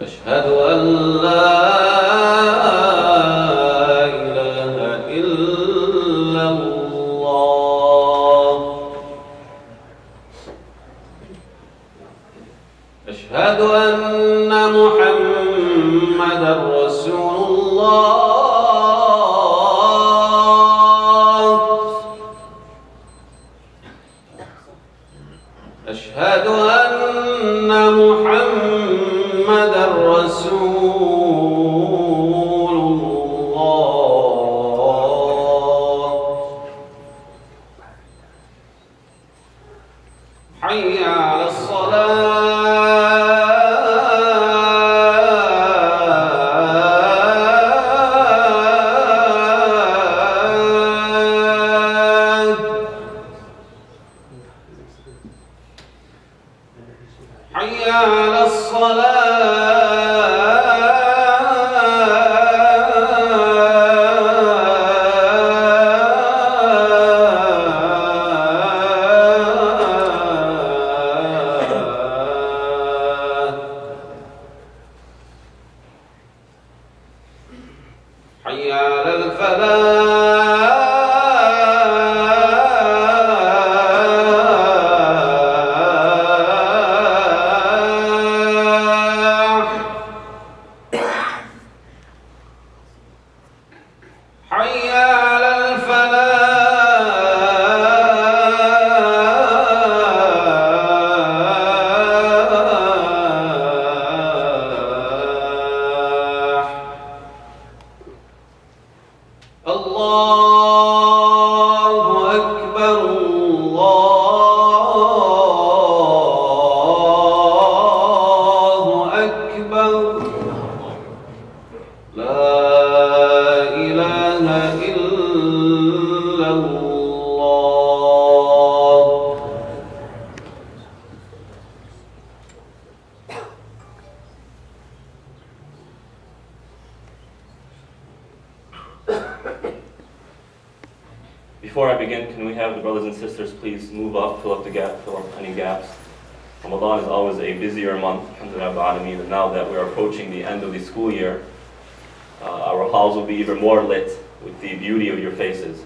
أشهد أن لا إله إلا الله أشهد أن محمدا رسول الله أشهد أن محمدا رسول الله حي على حي على حي على الفلاح حي على الفلاح الله أكبر الله أكبر لا إله إلا الله Before I begin, can we have the brothers and sisters please move up, fill up any gaps. Ramadan is always a busier month, alhamdulillah, and now that we're approaching the end of the school year, our halls will be even more lit with the beauty of your faces.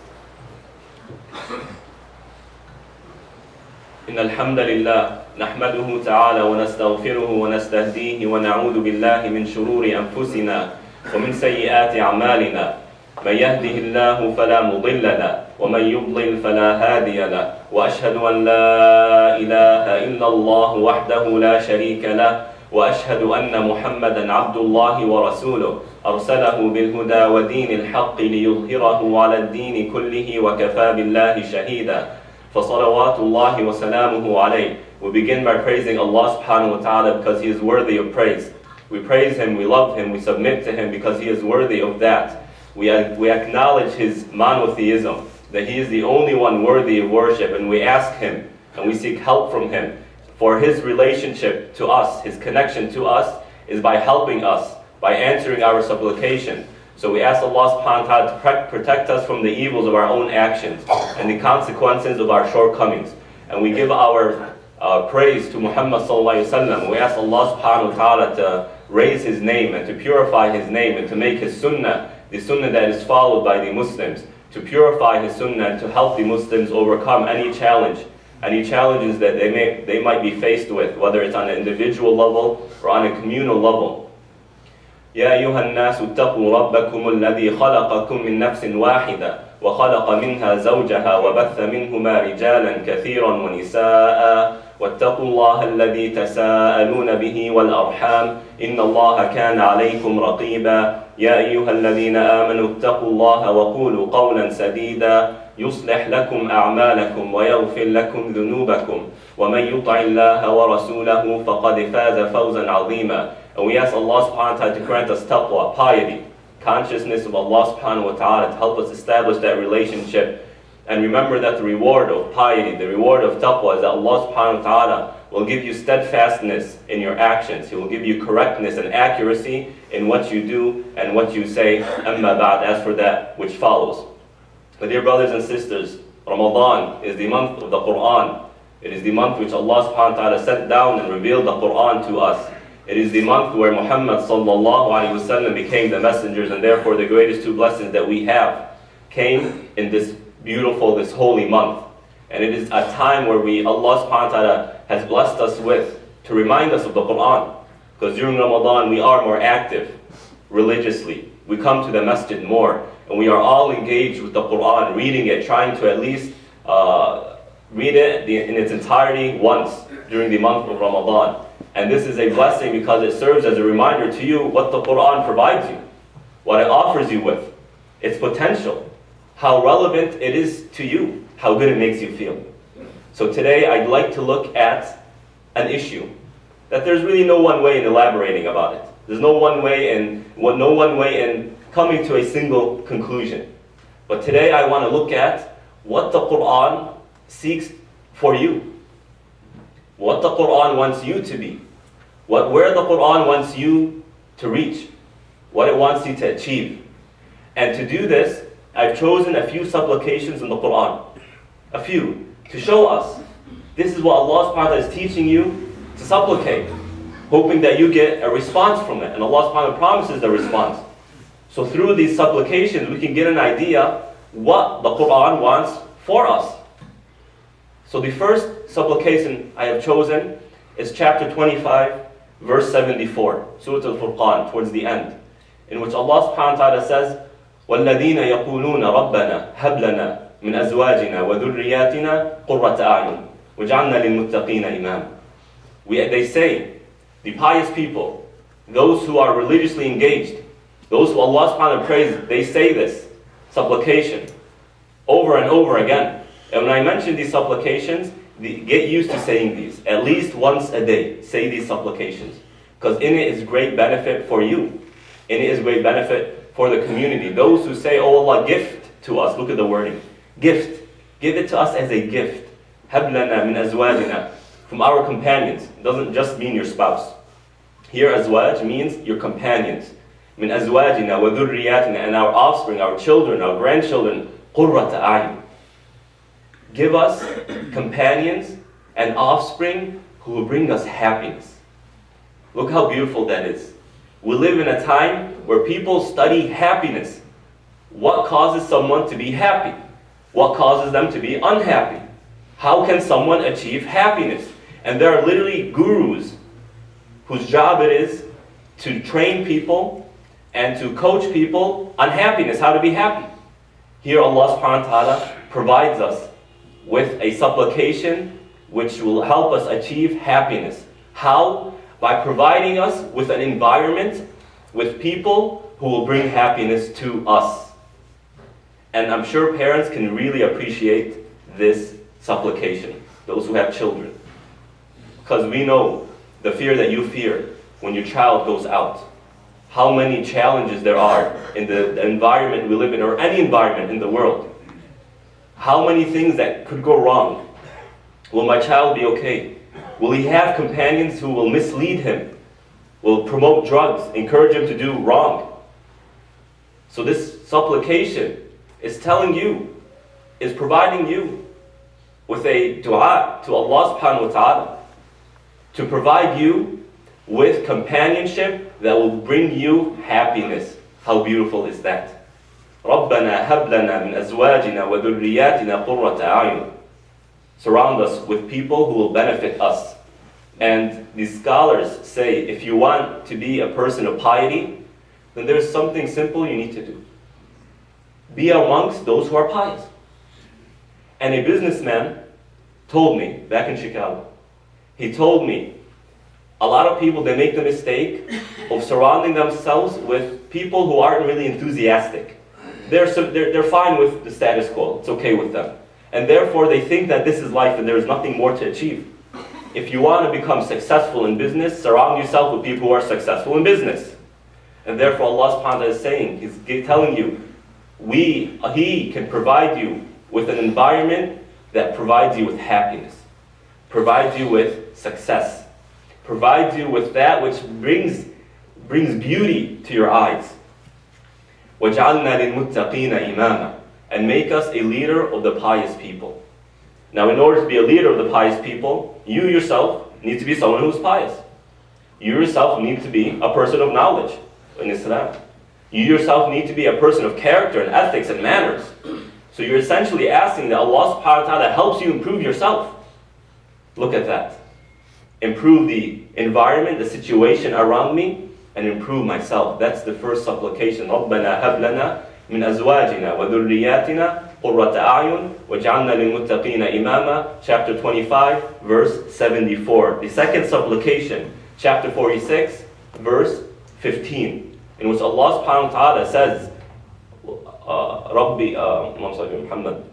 إن الحمد لله نحمده تعالى ونستغفره ونستهديه ونعوذ بالله من شرور أنفسنا ومن سيئات أعمالنا من يهده الله فلا مضل له ومن يضلل فلا هادي له وأشهد أن لا إله إلا الله وحده لا شريك له وأشهد أن محمدا عبد الله ورسوله أرسله بالهدى ودين الحق ليظهره على الدين كله وكفى بالله شهيدا فصلوات الله وسلامه عليه. We begin by praising Allah subhanahu wa ta'ala because He is worthy of praise. We praise Him, we love Him, we submit to Him because He is worthy of that. We acknowledge His monotheism, that He is the only one worthy of worship, and we ask Him and we seek help from Him. For His relationship to us, His connection to us is by helping us, by answering our supplication. So we ask Allah subhanahu wa ta'ala to protect us from the evils of our own actions and the consequences of our shortcomings. And we give our praise to Muhammad sallallahu alaihi wasallam. We ask Allah subhanahu wa ta'ala to raise his name and to purify his name and to make his sunnah the sunnah that is followed by the Muslims, to purify his sunnah and to help the Muslims overcome any challenges that they might be faced with, whether it's on an individual level or on a communal level. يا أيها الناس اتقوا ربكم الذي خلقكم من نفس واحدة وخلق منها زوجها وبث منهما رجالا كثيرا ونساء واتقوا الله الذي تساءلون به والأرحام إن الله كان عليكم رقيبا يا أيها الذين آمنوا اتقوا الله وقولوا قولا سديدا يصلح لكم أعمالكم ويغفر لكم ذنوبكم ومن يطع الله ورسوله فقد فاز فوزا عظيما. And we ask Allah subhanahu wa ta'ala to grant us taqwa, piety, consciousness of Allah subhanahu wa ta'ala to help us establish that relationship. And remember that the reward of piety, the reward of taqwa is that Allah subhanahu wa ta'ala will give you steadfastness in your actions. He will give you correctness and accuracy in what you do and what you say. Amma ba'd, as for that which follows. But dear brothers and sisters, Ramadan is the month of the Quran. It is the month which Allah subhanahu wa ta'ala sent down and revealed the Quran to us. It is the month where Muhammad sallallahu alaihi wasallam became the messengers, and therefore the greatest two blessings that we have came in this beautiful, this holy month. And it is a time where Allah subhanahu wa ta'ala has blessed us with to remind us of the Quran. Because during Ramadan we are more active religiously. We come to the masjid more, and we are all engaged with the Quran, reading it, trying to at least read it in its entirety once during the month of Ramadan. And this is a blessing because it serves as a reminder to you what the Quran provides you, what it offers you with, its potential, how relevant it is to you, how good it makes you feel. So today I'd like to look at an issue that there's really no one way in elaborating about it. There's no one way in coming to a single conclusion. But today I want to look at what the Quran seeks for you. What the Quran wants you to be. Where the Quran wants you to reach. What it wants you to achieve. And to do this, I've chosen a few supplications in the Quran. A few. To show us. This is what Allah subhanahu wa ta'ala is teaching you to supplicate. Hoping that you get a response from it. And Allah subhanahu wa ta'ala promises the response. So through these supplications, we can get an idea what the Quran wants for us. So the first supplication I have chosen is chapter 25, verse 74, Surah Al-Furqan, towards the end, in which Allah subhanahu wa ta'ala says, وَالَّذِينَ يَقُولُونَ رَبَّنَا هَبْ لَنَا مِنْ أَزْوَاجِنَا وَذُرِّيَّاتِنَا قُرَّةَ أَعْيُنٍ وَجَعَلْنَا لِلْمُتَّقِينَ إِمَامًا. They say, the pious people, those who are religiously engaged, those who Allah subhanahu wa ta'ala praise, they say this supplication over and over again. And when I mention these supplications, get used to saying these. At least once a day, say these supplications. Because in it is great benefit for you. In it is great benefit for the community. Those who say, oh Allah, gift to us. Look at the wording. Gift. Give it to us as a gift. هَبْ لَنَا مِنْ أَزْوَاجِنَا. From our companions. It doesn't just mean your spouse. Here azwaj means your companions. مِنْ أَزْوَاجِنَا وَذُرِّيَّاتِنَا. And our offspring, our children, our grandchildren. قُرَّةَ أَعْيُنٍ. Give us companions and offspring who will bring us happiness. Look how beautiful that is. We live in a time where people study happiness. What causes someone to be happy? What causes them to be unhappy? How can someone achieve happiness? And there are literally gurus whose job it is to train people and to coach people on happiness, how to be happy. Here Allah subhanahu wa ta'ala provides us with a supplication which will help us achieve happiness. How? By providing us with an environment, with people who will bring happiness to us. And I'm sure parents can really appreciate this supplication, those who have children. Because we know the fear that you fear when your child goes out. How many challenges there are in the environment we live in, or any environment in the world. How many things that could go wrong. Will my child be okay? Will he have companions who will mislead him? Will promote drugs, encourage him to do wrong? So this supplication is telling you, is providing you with a dua to Allah subhanahu wa ta'ala to provide you with companionship that will bring you happiness. How beautiful is that? رَبَّنَا هَبْ لَنَا مِنْ أَزْوَاجِنَا وَذُرِّيَّاتِنَا قُرَّةَ أَعْيُنٍ. Surround us with people who will benefit us. And the scholars say, if you want to be a person of piety, then there's something simple you need to do. Be amongst those who are pious. And a businessman told me, back in Chicago, he told me, a lot of people, they make the mistake of surrounding themselves with people who aren't really enthusiastic. They're fine with the status quo. It's okay with them. And therefore, they think that this is life and there is nothing more to achieve. If you want to become successful in business, surround yourself with people who are successful in business. And therefore, Allah subhanahu wa ta'ala is saying, He's telling you, He can provide you with an environment that provides you with happiness, provides you with success, provides you with that which brings beauty to your eyes. وَجَعَلْنَا لِلْمُتَّقِينَ إِمَامًا. And make us a leader of the pious people. Now, in order to be a leader of the pious people, you yourself need to be someone who's pious. You yourself need to be a person of knowledge in Islam. You yourself need to be a person of character and ethics and manners. So you're essentially asking that Allah subhanahu wa ta'ala helps you improve yourself. Look at that. Improve the environment, the situation around me, and improve myself. That's the first supplication. رَبَّنَا هَبْ لَنَا مِنْ أَزْوَاجِنَا وَذُرِّيَّاتِنَا قُرَّةَ أَعْيُنٍ وَاجْعَلْنَا لِلْمُتَّقِينَ إِمَامًا, chapter 25, verse 74. The second supplication, chapter 46, verse 15, in which Allah subhanahu wa ta'ala says, رَبِّي Muhammad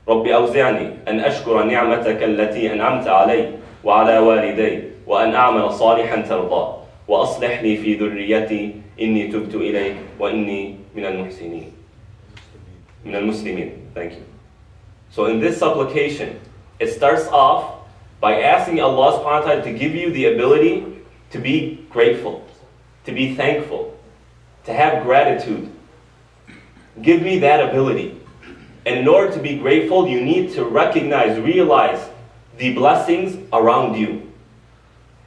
رَبِّ أَوْزِعْنِي أَنْ أَشْكُرَ نِعْمَتَكَ الَّتِي أَنْعَمْتَ عَلَيَّ وَعَلَى وَالِدَيَّ وَأَنْ أَعْمَلَ صَالِحًا تَرْضَاهُ وَأَصْلِحْ لِي فِي ذُرِّيَّتِي إِنِّي تُبْتُ إِلَيْكَ وَإِنِّي مِنَ الْمُسْلِمِينَ. Thank you. So in this supplication, it starts off by asking Allah subhanahu wa ta'ala to give you the ability to be grateful, to be thankful, to have gratitude. Give me that ability. And in order to be grateful, you need to recognize, realize the blessings around you.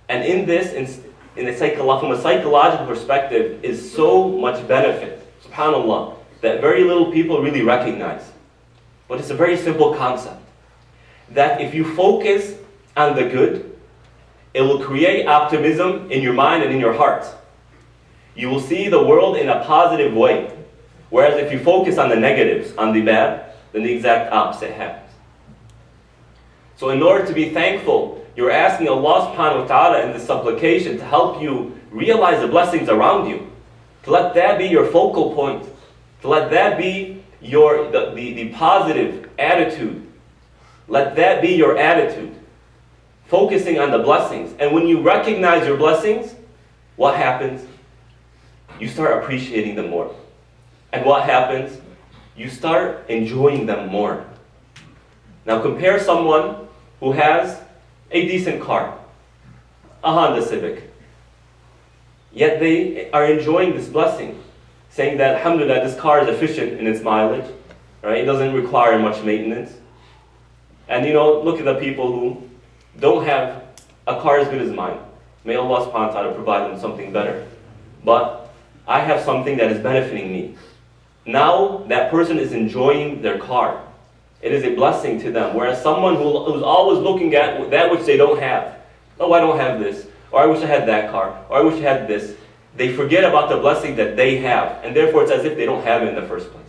And in this, from a psychological perspective, is so much benefit, subhanAllah, that very little people really recognize. But it's a very simple concept. That if you focus on the good, it will create optimism in your mind and in your heart. You will see the world in a positive way. Whereas if you focus on the negatives, on the bad, then the exact opposite happens. So in order to be thankful, you're asking Allah subhanahu wa ta'ala in this supplication to help you realize the blessings around you. To let that be your focal point. To let that be the positive attitude. Let that be your attitude. Focusing on the blessings. And when you recognize your blessings, what happens? You start appreciating them more. And what happens? You start enjoying them more. Now compare someone who has a decent car, a Honda Civic. Yet they are enjoying this blessing, saying that, alhamdulillah, this car is efficient in its mileage, right? It doesn't require much maintenance. And look at the people who don't have a car as good as mine. May Allah subhanahu wa ta'ala provide them something better. But I have something that is benefiting me. Now that person is enjoying their car. It is a blessing to them. Whereas someone who's always looking at that which they don't have. Oh, I don't have this. Or I wish I had that car. Or I wish I had this. They forget about the blessing that they have. And therefore it's as if they don't have it in the first place.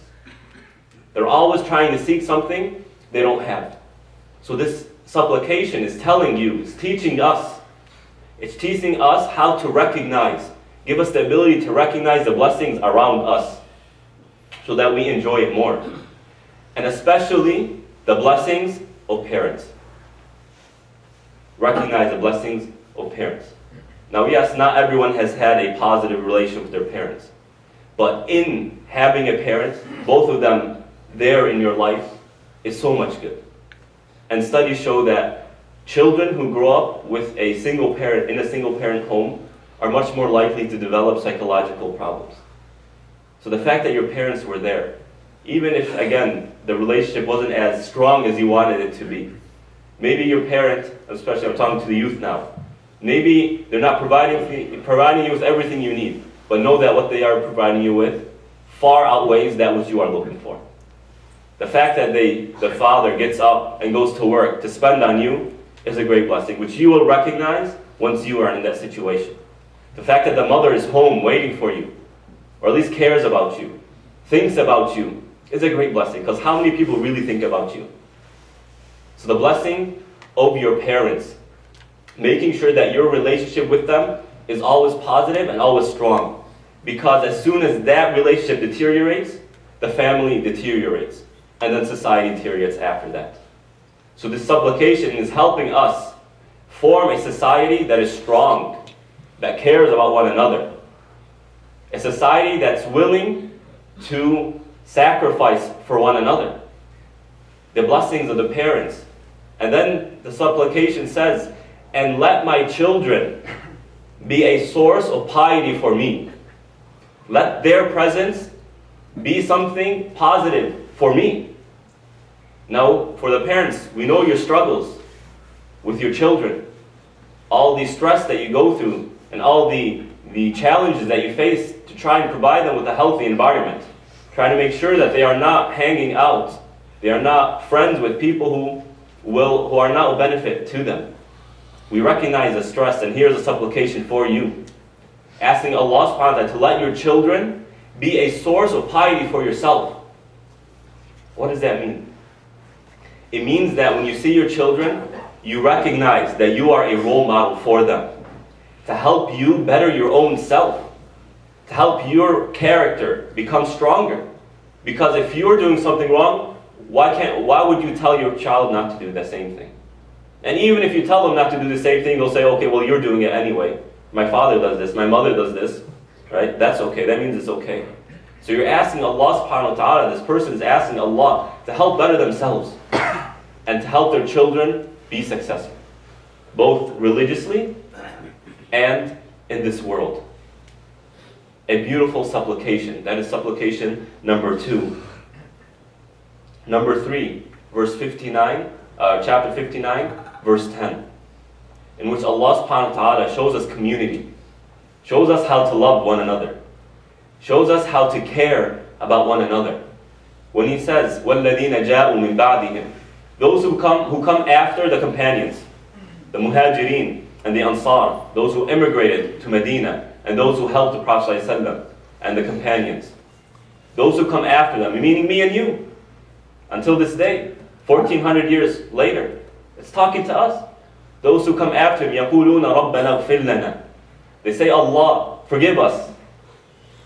They're always trying to seek something they don't have. So this supplication is telling you, it's teaching us. It's teaching us how to recognize. Give us the ability to recognize the blessings around us, so that we enjoy it more. And especially the blessings of parents. Recognize the blessings of parents. Now yes, not everyone has had a positive relationship with their parents. But in having a parent, both of them there in your life, is so much good. And studies show that children who grow up with a single parent, in a single parent home, are much more likely to develop psychological problems. So the fact that your parents were there, even if, again, the relationship wasn't as strong as you wanted it to be. Maybe your parent, especially I'm talking to the youth now, maybe they're not providing you with everything you need, but know that what they are providing you with far outweighs that which you are looking for. The fact that the father gets up and goes to work to spend on you is a great blessing, which you will recognize once you are in that situation. The fact that the mother is home waiting for you, or at least cares about you, thinks about you, is a great blessing. Because how many people really think about you? So the blessing of your parents, making sure that your relationship with them is always positive and always strong. Because as soon as that relationship deteriorates, the family deteriorates. And then society deteriorates after that. So this supplication is helping us form a society that is strong, that cares about one another. A society that's willing to sacrifice for one another. The blessings of the parents. And then the supplication says, and let my children be a source of piety for me. Let their presence be something positive for me. Now, for the parents, we know your struggles with your children, all the stress that you go through, and all the challenges that you face to try and provide them with a healthy environment. Trying to make sure that they are not hanging out, they are not friends with people who are not of benefit to them. We recognize the stress, and here's a supplication for you. Asking Allah subhanahu wa ta'ala to let your children be a source of piety for yourself. What does that mean? It means that when you see your children, you recognize that you are a role model for them, to help you better your own self, to help your character become stronger. Because if you're doing something wrong, why would you tell your child not to do the same thing? And even if you tell them not to do the same thing, they'll say, okay, well, you're doing it anyway. My father does this, my mother does this, right? That's okay, that means it's okay. So you're asking Allah subhanahu wa ta'ala, this person is asking Allah to help better themselves and to help their children be successful, both religiously and in this world. A beautiful supplication. That is supplication number 2. Number 3, verse 59, chapter 59, verse 10, in which Allah subhanahu wa ta'ala shows us community, shows us how to love one another, shows us how to care about one another. When He says, وَالَّذِينَ جَاءُوا مِن بَعْدِهِمْ, those who come after the companions, the Muhajirin and the Ansar, those who immigrated to Medina, and those who helped the Prophet ﷺ and the companions. Those who come after them, meaning me and you, until this day, 1400 years later, it's talking to us. Those who come after him, يَقُولُونَ رَبَّنَا اغْفِرْ لَنَا, they say, Allah, forgive us.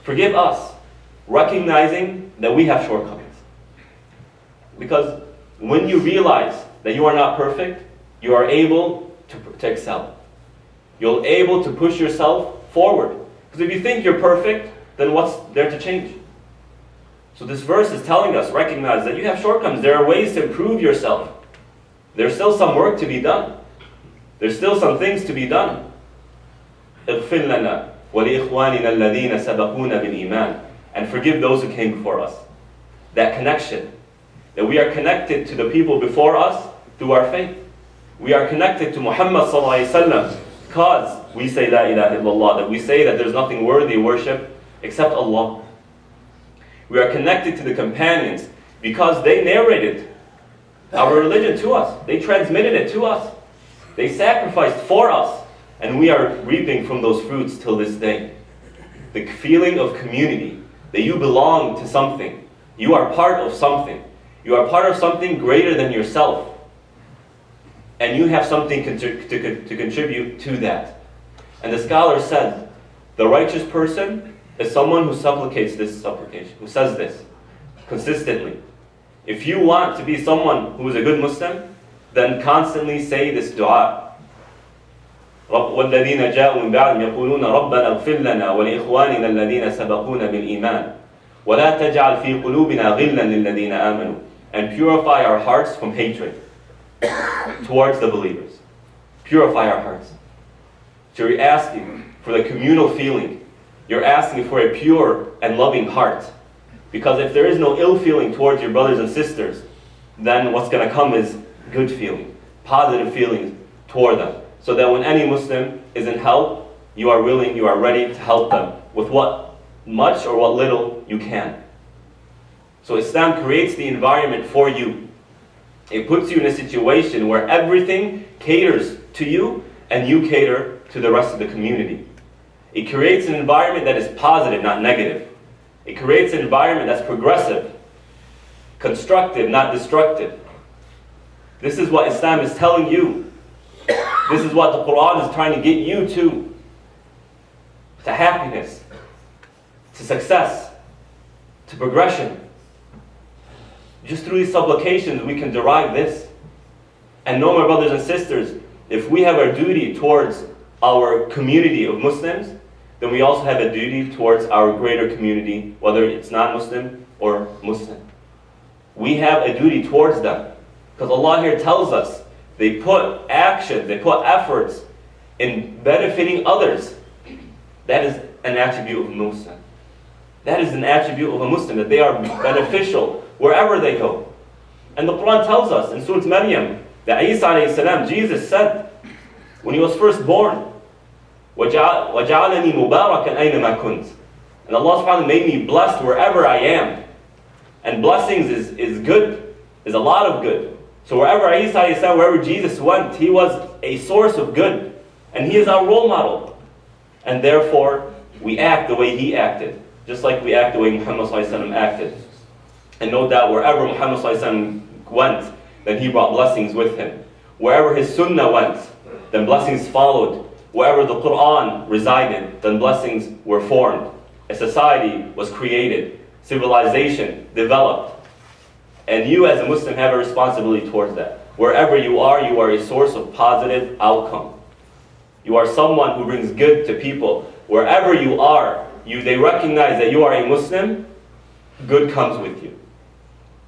Forgive us, recognizing that we have shortcomings. Because when you realize that you are not perfect, you are able to excel. You're able to push yourself forward. Because if you think you're perfect, then what's there to change? So this verse is telling us, recognize that you have shortcomings. There are ways to improve yourself. There's still some work to be done. There's still some things to be done. اغفر لنا ولإخواننا الذين سبقونا بالإيمان, and forgive those who came before us. That connection, that we are connected to the people before us through our faith. We are connected to Muhammad sallallahu alaihi wasallam because we say La ilaha illallah, that we say that there's nothing worthy of worship except Allah. We are connected to the companions because they narrated our religion to us. They transmitted it to us. They sacrificed for us, and we are reaping from those fruits till this day. The feeling of community, that you belong to something. You are part of something. You are part of something greater than yourself. And you have something to contribute to that. And the scholar said, the righteous person is someone who supplicates this supplication, who says this consistently. If you want to be someone who is a good Muslim, then constantly say this dua. وَالَّذِينَ جَاءُوا مِن بَعْدِهِمْ يَقُولُونَ رَبَّنَا اغْفِرْ لَنَا وَلِإِخْوَانِنَا الَّذِينَ سَبَقُونَا بِالْإِيمَانِ وَلَا تَجْعَلْ فِي قُلُوبِنَا غِلًّا لِلَّذِينَ آمَنُوا, and purify our hearts from hatred towards the believers. Purify our hearts. So you're asking for the communal feeling. You're asking for a pure and loving heart. Because if there is no ill feeling towards your brothers and sisters, then what's going to come is good feeling, positive feelings toward them. So that when any Muslim is in help, you are willing, you are ready to help them with what much or what little you can. So Islam creates the environment for you. It puts you in a situation where everything caters to you and you cater to the rest of the community. It creates an environment that is positive, not negative. It creates an environment that's progressive, constructive, not destructive. This is what Islam is telling you. This is what the Quran is trying to get you to happiness, to success, to progression. Just through these supplications we can derive this. And know, my brothers and sisters, if we have a duty towards our community of Muslims, then we also have a duty towards our greater community, whether it's non-Muslim or Muslim. We have a duty towards them. Because Allah here tells us, they put action, they put efforts in benefiting others. That is an attribute of a Muslim. That is an attribute of a Muslim, that they are beneficial wherever they go. And the Quran tells us in Surah Maryam that Isa alayhi salam, Jesus said, when he was first born, وَجَعَلَنِي مُبَارَكًا أَيْنَمَا كُنْتَ. And Allah subhanahu wa ta'ala made me blessed wherever I am. And blessings is good, is a lot of good. So wherever Isa alayhi salam, wherever Jesus went, he was a source of good. And he is our role model. And therefore, we act the way he acted. Just like we act the way Muhammad sallallahu alaihi wasallam acted. And no doubt wherever Muhammad sallallahu alaihi wasallam went, then he brought blessings with him. Wherever his sunnah went, then blessings followed. Wherever the Quran resided, then blessings were formed. A society was created. Civilization developed. And you as a Muslim have a responsibility towards that. Wherever you are a source of positive outcome. You are someone who brings good to people. Wherever you are, they recognize that you are a Muslim, good comes with you.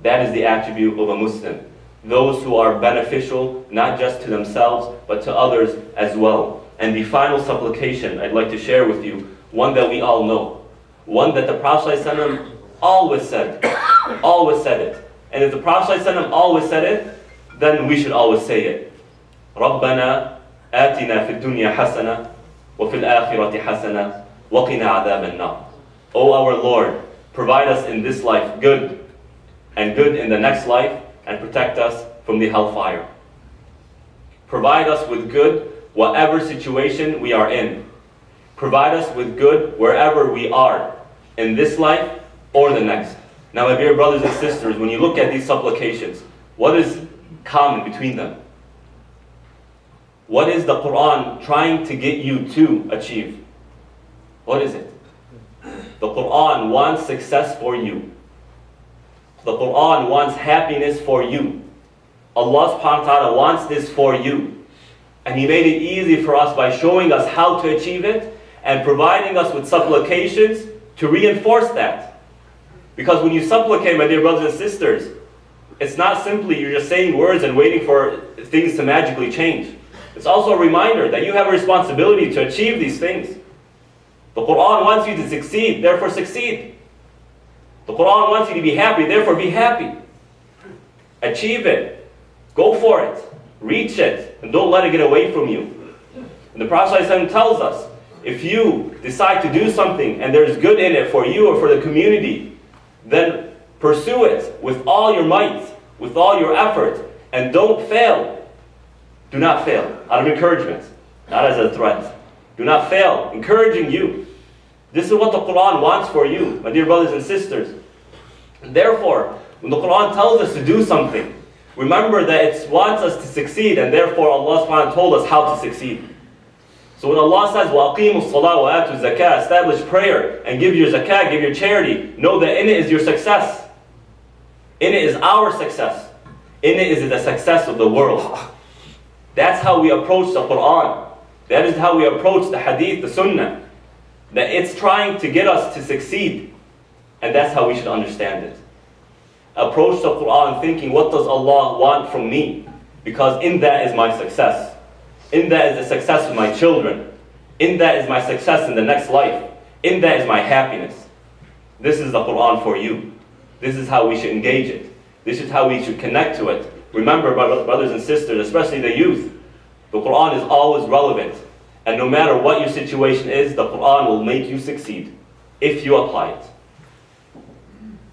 That is the attribute of a Muslim. Those who are beneficial, not just to themselves, but to others as well. And the final supplication I'd like to share with you, one that we all know. One that the Prophet ﷺ always said. Always said it. And if the Prophet ﷺ always said it, then we should always say it. رَبَّنَا آتِنَا فِي الدُّنْيَا حَسَنَةً وَفِي الْآخِرَةِ حَسَنَةً وَقِنَا عَذَابَ النَّارِ. O our Lord, provide us in this life good, and good in the next life, and protect us from the hellfire. Provide us with good whatever situation we are in. Provide us with good wherever we are, in this life or the next. Now, my dear brothers and sisters, when you look at these supplications, what is common between them? What is the Quran trying to get you to achieve? What is it? The Quran wants success for you. The Quran wants happiness for you. Allah subhanahu wa ta'ala wants this for you. And He made it easy for us by showing us how to achieve it and providing us with supplications to reinforce that. Because when you supplicate, my dear brothers and sisters, it's not simply you're just saying words and waiting for things to magically change. It's also a reminder that you have a responsibility to achieve these things. The Quran wants you to succeed, therefore succeed. The Quran wants you to be happy, therefore be happy. Achieve it. Go for it. Reach it. And don't let it get away from you. And the Prophet ﷺ tells us, if you decide to do something and there's good in it for you or for the community, then pursue it with all your might, with all your effort, and don't fail. Do not fail. Out of encouragement, not as a threat. Do not fail. Encouraging you. This is what the Quran wants for you, my dear brothers and sisters. Therefore, when the Quran tells us to do something, remember that it wants us to succeed, and therefore Allah subhanahu wa ta'ala told us how to succeed. So when Allah says, وَأَقِيمُوا الصَّلَاةَ وَآتُوا الزَّكَاةَ, establish prayer and give your zakah, give your charity, know that in it is your success. In it is our success. In it is the success of the world. That's how we approach the Quran. That is how we approach the hadith, the sunnah. That it's trying to get us to succeed. And that's how we should understand it. Approach the Quran thinking, what does Allah want from me? Because in that is my success. In that is the success of my children. In that is my success in the next life. In that is my happiness. This is the Quran for you. This is how we should engage it. This is how we should connect to it. Remember, brothers and sisters, especially the youth, the Quran is always relevant. And no matter what your situation is, the Quran will make you succeed if you apply it.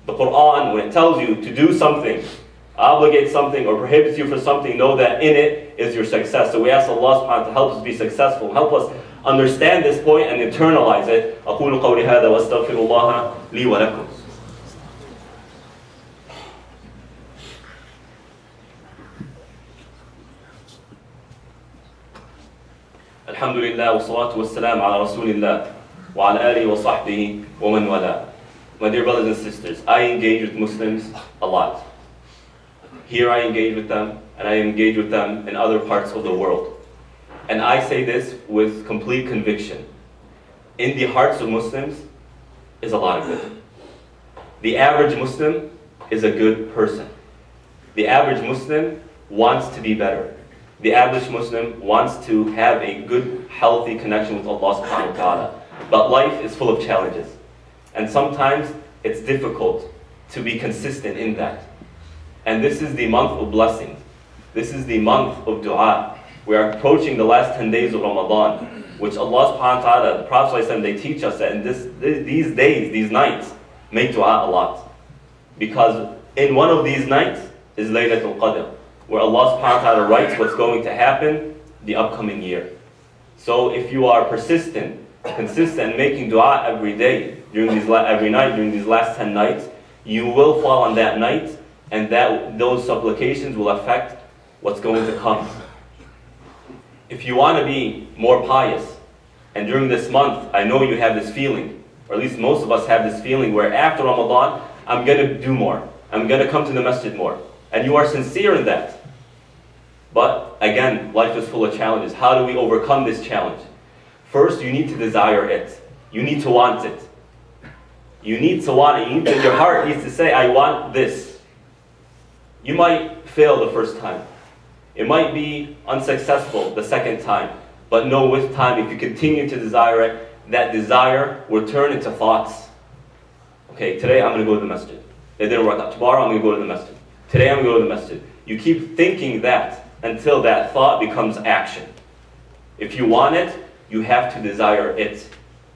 The Quran, when it tells you to do something, obligate something, or prohibits you for something, know that in it is your success. So we ask Allah subhanahu wa ta'ala to help us be successful, help us understand this point and internalize it. أقول قولي هذا وأستغفر الله لي ولكم. الحمد لله والصلاة والسلام على رسول الله وعلى آله وصحبه ومن والاه. My dear brothers and sisters, I engage with Muslims a lot. Here I engage with them, and I engage with them in other parts of the world. And I say this with complete conviction. In the hearts of Muslims is a lot of good. The average Muslim is a good person. The average Muslim wants to be better. The average Muslim wants to have a good, healthy connection with Allah subhanahu wa ta'ala. But life is full of challenges. And sometimes it's difficult to be consistent in that. And this is the month of blessings. This is the month of dua. We are approaching the last 10 days of Ramadan, which Allah subhanahu wa ta'ala, the Prophet ﷺ, they teach us that in these days, these nights, make dua a lot. Because in one of these nights is Laylatul Qadr, where Allah subhanahu wa ta'ala writes what's going to happen the upcoming year. So if you are persistent, consistent in making dua every day, every night during these last 10 nights, you will fall on that night, and those supplications will affect what's going to come. If you want to be more pious, and during this month, I know you have this feeling, or at least most of us have this feeling where after Ramadan, I'm going to do more. I'm going to come to the masjid more. And you are sincere in that. But again, life is full of challenges. How do we overcome this challenge? First, you need to desire it. You need to want it. You need to want it. Your heart needs to say, I want this. You might fail the first time. It might be unsuccessful the second time. But know with time, if you continue to desire it, that desire will turn into thoughts. Okay, today I'm going to go to the masjid. It didn't work out. Tomorrow I'm going to go to the masjid. Today I'm going to go to the masjid. You keep thinking that until that thought becomes action. If you want it, you have to desire it.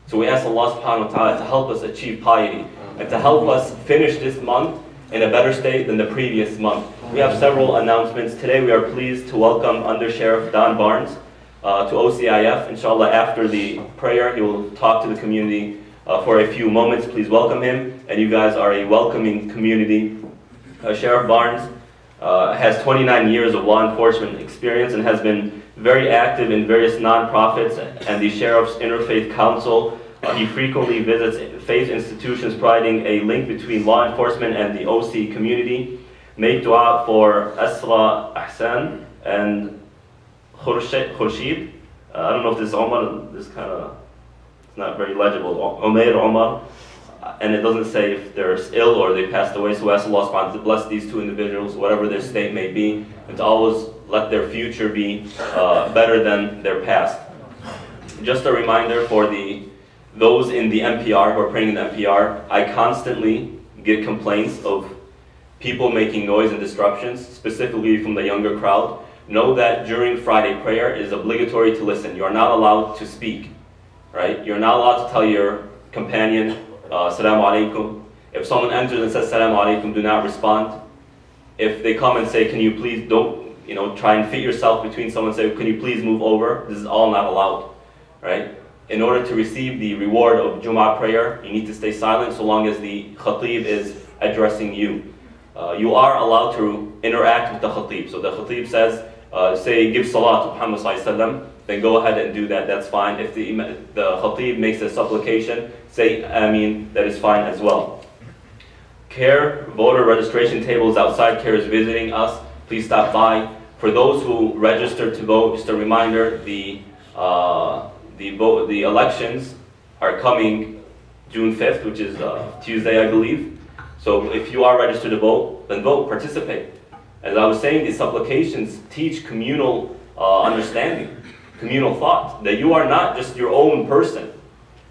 So we ask Allah subhanahu wa ta'ala to help us achieve piety and to help us finish this month in a better state than the previous month. We have several announcements. Today we are pleased to welcome Under Sheriff Don Barnes to OCIF. Inshallah, after the prayer, he will talk to the community for a few moments. Please welcome him. And you guys are a welcoming community. Sheriff Barnes has 29 years of law enforcement experience and has been very active in various nonprofits and the Sheriff's Interfaith Council. He frequently visits faith institutions, providing a link between law enforcement and the OC community. Make dua for Asra Ahsan and Khurshid. I don't know if this is Omar, this kind of, it's not very legible. Omar. And it doesn't say if they're ill or they passed away. So we ask Allah subhanahu wa ta'ala to bless these two individuals, whatever their state may be, and to always let their future be better than their past. Just a reminder for those in the MPR who are praying in the MPR, I constantly get complaints of people making noise and disruptions, specifically from the younger crowd. Know that during Friday prayer, it is obligatory to listen. You are not allowed to speak, right? You're not allowed to tell your companion, Assalamu alaikum. If someone enters and says Assalamu alaikum, do not respond. If they come and say, can you please, don't, try and fit yourself between someone and say, can you please move over? This is all not allowed, right? In order to receive the reward of Jum'ah prayer, you need to stay silent so long as the khatib is addressing you. You are allowed to interact with the khatib. So the khatib says, say, give salah to Muhammad sallallahu alaihi wasallam, then go ahead and do that, that's fine. If the khatib makes a supplication, say Ameen, that is fine as well. CARE, voter registration table is outside. CARE is visiting us. Please stop by. For those who registered to vote, just a reminder, the elections are coming June 5th, which is Tuesday, I believe. So if you are registered to vote, then vote, participate. As I was saying, these supplications teach communal understanding, communal thought, that you are not just your own person.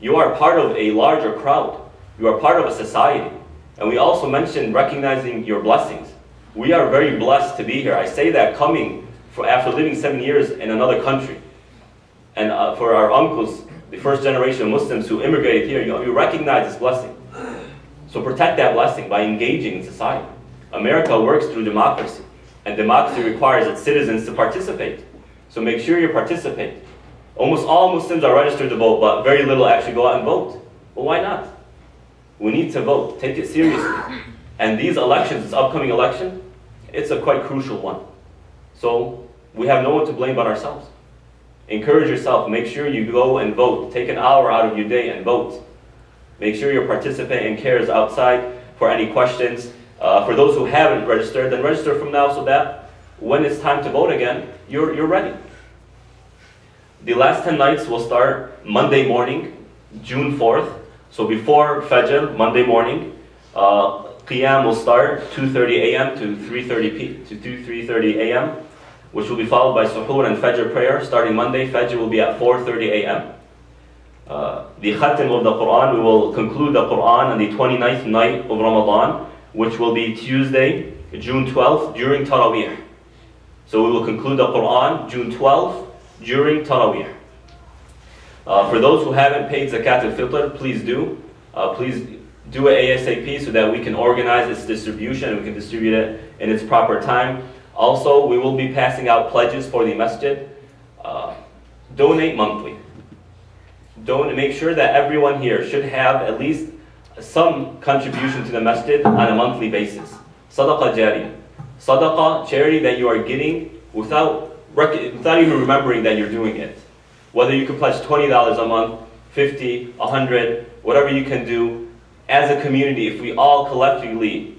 You are part of a larger crowd. You are part of a society. And we also mentioned recognizing your blessings. We are very blessed to be here. I say that coming after living 7 years in another country. And for our uncles, the first generation of Muslims who immigrated here, you recognize this blessing. So protect that blessing by engaging in society. America works through democracy, and democracy requires its citizens to participate. So make sure you participate. Almost all Muslims are registered to vote, but very little actually go out and vote. Well, why not? We need to vote. Take it seriously. And these elections, this upcoming election, it's a quite crucial one. So we have no one to blame but ourselves. Encourage yourself. Make sure you go and vote. Take an hour out of your day and vote. Make sure you're participating in CARES outside for any questions. For those who haven't registered, then register from now so that when it's time to vote again, you're ready. The last 10 nights will start Monday morning, June 4th. So before Fajr, Monday morning, Qiyam will start 2:30 a.m. to 3:30 a.m., which will be followed by Suhoor and Fajr prayer. Starting Monday, Fajr will be at 4:30 a.m. The Khatim of the Quran, we will conclude the Quran on the 29th night of Ramadan, which will be Tuesday, June 12th during Taraweeh. So we will conclude the Quran June 12th during Taraweeh. For those who haven't paid Zakat al-Fitr, please do. Please do it ASAP so that we can organize its distribution and we can distribute it in its proper time. Also, we will be passing out pledges for the masjid. Donate monthly. Make sure that everyone here should have at least some contribution to the masjid on a monthly basis. Sadaqah jariyah. Sadaqah, charity that you are getting without even remembering that you're doing it. Whether you can pledge $20 a month, 50, 100, whatever you can do. As a community, if we all collectively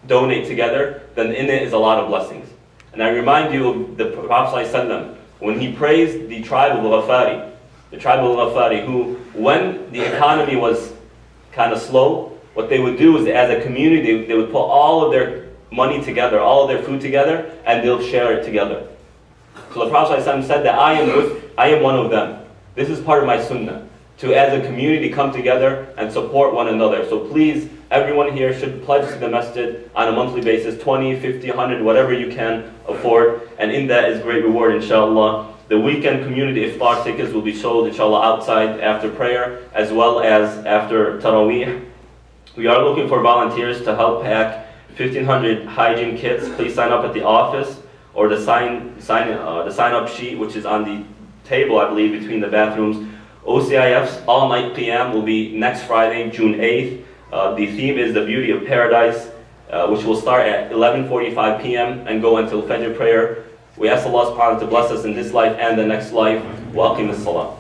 donate together, then in it is a lot of blessings. And I remind you of the Prophet ﷺ when he praised the tribe of Ghafari, who, when the economy was kind of slow, what they would do is, as a community, they would put all of their money together, all of their food together, and they'll share it together. So the Prophet ﷺ said that I am one of them. This is part of my sunnah, to as a community come together and support one another. So please, everyone here should pledge to the masjid on a monthly basis, 20, 50, 100, whatever you can afford. And in that is great reward, inshallah. The weekend community iftar tickets will be sold, inshallah, outside after prayer, as well as after Taraweeh. We are looking for volunteers to help pack 1,500 hygiene kits. Please sign up at the office or the sign up sheet, which is on the table, I believe, between the bathrooms. OCIF's all-night Qiyam will be next Friday, June 8th. The theme is the beauty of paradise, which will start at 11:45 p.m. and go until Fajr prayer. We ask Allah subhanahu wa ta'ala to bless us in this life and the next life. Wa aqim as-salah.